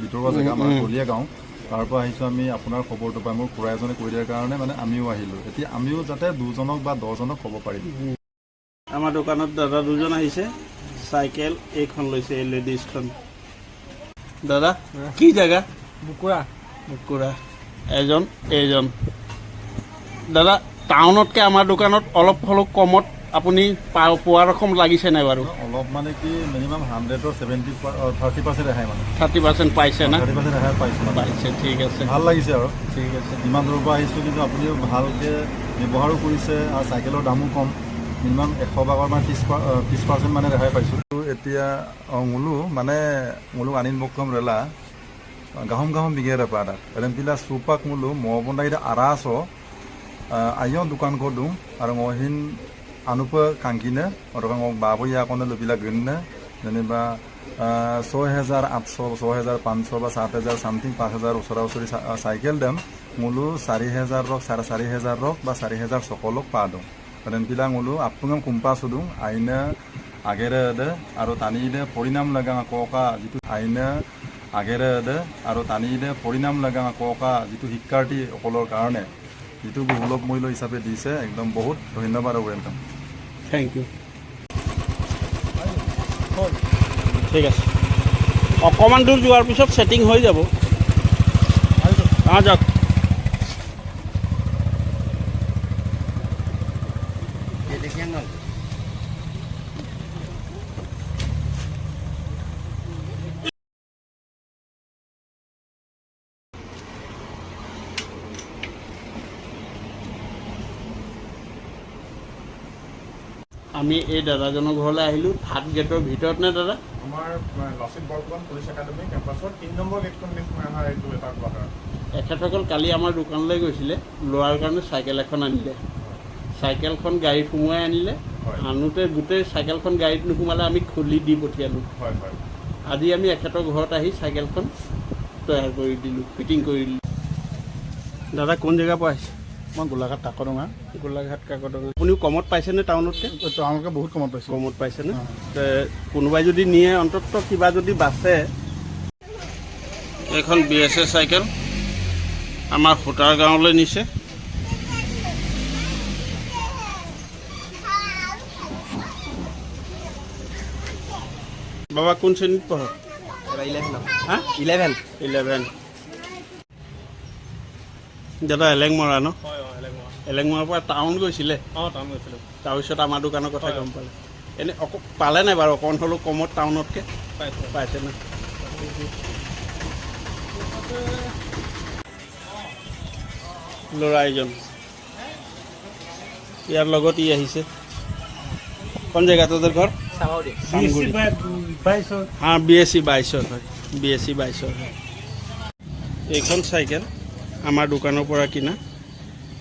ভিতৰুৱা জেগা আমাৰ কলীয়া গাঁও তাৰ পৰা আহিছোঁ আমি আপোনাৰ খবৰটো পাই মোৰ খুৰা এজনে কৈ দিয়াৰ কাৰণে মানে আমিও আহিলোঁ এতিয়া আমিও যাতে 2জনক বা 10জনক ক'ব পাৰিম আমাৰ দোকানত দাদা 2জন আহিছে চাইকেল এইখন লৈছে এই লেডিজখন দাদা কি জেগা বুকুৰা এইজন দাদা টাউনতকৈ আমাৰ দোকানত অলপ হ'লেও কমত আপুনি পোৱা ৰকম লাগিছে নাই বাৰু অলপ মানে কি মিনিমাম 100ৰ 30% ৰেহাই মানে 30% পাইছে না 30% ৰেহাই পাইছে ঠিক আছে ভাল লাগিছে আৰু ঠিক আছে ইমান দূৰৰ পৰা আহিছোঁ কিন্তু আপুনিও ভালকৈ ব্যৱহাৰো কৰিছে আৰু চাইকেলৰ দামো কম মিনিমাম 100 ভাগৰ মানে 30% মানে ৰেহাই পাইছোঁ এতিয়া mulu anin bokkam rela gaham bigera pada dan bila supak mulu mau bunda ida araso ayon dukan kodung arang ohin anupa kangkina orang ngok babu ya kono lebila genne jeniba 6800 6500 বা 7000 something 5000 ওচৰা ওচৰি cycle দাম mulu 4000 rok 4500 rok বা 4000 sokolok padung dan bila mulu apungam kumpa sudung aina আগেৰে দে আৰু টানি দে পৰিণাম লগা ককা যিটো আইনে আগেৰে দে আৰু টানি দে পৰিণাম লগা ককা যিটো শিক্ষাৰ্থীসকলৰ কাৰণে যিটো সুলভ মূল্য হিচাপে দিছে একদম বহুত ধন্যবাদ আৰু ৱেলকাম থেংক ইউ ঠিক আছে অকণমান দূৰ যোৱাৰ পিছত ছেটিং হৈ যাব যাওক আমি এই দাদাজনৰ ঘৰলৈ আহিলোঁ থাৰ্ড গেটৰ ভিতৰত নে দাদা আমাৰ Lachit Borphukan police academy কেম্পাছৰ 3 number গেটখন আমাৰ এইটো এটা কোৱাৰ্টাৰ এখেতসকল কালি আমাৰ দোকানলৈ গৈছিলে লোৱাৰ কাৰণে চাইকেল এখন আনিলে চাইকেলখন গাড়ীত সোমোৱাই আনিলে আনোতে গোটেই চাইকেলখন গাড়ীত নোসোমালে আমি খুলি দি পঠিয়ালোঁ আজি আমি এখেতৰ ঘৰত আহি চাইকেলখন তৈয়াৰ কৰি দিলোঁ ফিটিং কৰি দিলোঁ দাদা কোন জেগাৰ পৰা আহিছে মই গোলাঘাট কাকডঙা আপুনিও কমত পাইছেনে টাউনতকৈ টাউনতকৈ বহুত কমত পাইছোঁ কমত পাইছেনে কোনোবাই যদি নিয়ে অন্ততঃ কিবা যদি বাচে এইখন BSA চাইকেল আমাৰ সূতাৰ গাঁৱলৈ নিছে বাবা কোন শ্ৰেণীত পঢ়ে 11 দাদা এলেংমৰা ন এলেংমৰাৰ পৰা টাউন গৈছিলে তাৰপিছত আমাৰ দোকানৰ কথা গম পালে এনে পালে নাই বাৰু অকণ হ'লেও কমত টাউনতকৈ পাইছে না ল'ৰা এজন ইয়াৰ লগত ই আহিছে কোন জেগা তোদেৰ ঘৰ হ্যাঁ BSc 22 হয় BSc 22 হয় এইখন চাইকেল আমাৰ দোকানৰ পৰা কিনা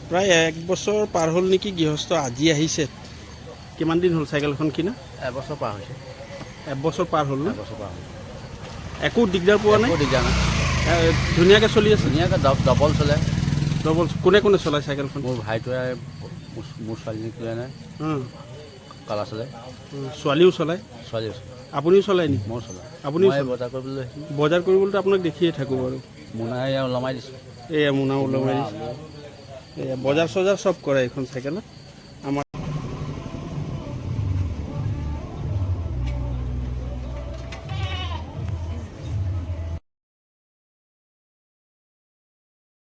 প্ৰায় 1 বছৰ পাৰ হ'ল নেকি গৃহস্থ আজি আহিছে কিমান দিন হ'ল চাইকেলখন কিনা 1 বছৰ পাৰ হৈছে 1 বছৰ পাৰ হ'ল না 1 বছৰ পাৰ হ'ল একো দিগদাৰ পোৱা নাই দিগদাৰ নাই ধুনীয়াকৈ চলি আছে ধুনীয়াকৈ ডবল চলে ডবল কোনে চলায় চাইকেলখন মোৰ ভাইটোৱে মোৰ ছোৱালীজনীক লৈ আনে কালা চলে ছোৱালীও চলায় ছোৱালীও আপুনিও চলায় নি মই চলাওঁ আপুনিও বজাৰ কৰিবলৈ আপোনাক দেখিয়ে থাকোঁ বাৰু মোনাই ওলমাই দিছোঁ এয়া মোনা ওলমাই দিছোঁ এয়া বজাৰ চজাৰ চব কৰে এইখন চাইকেলত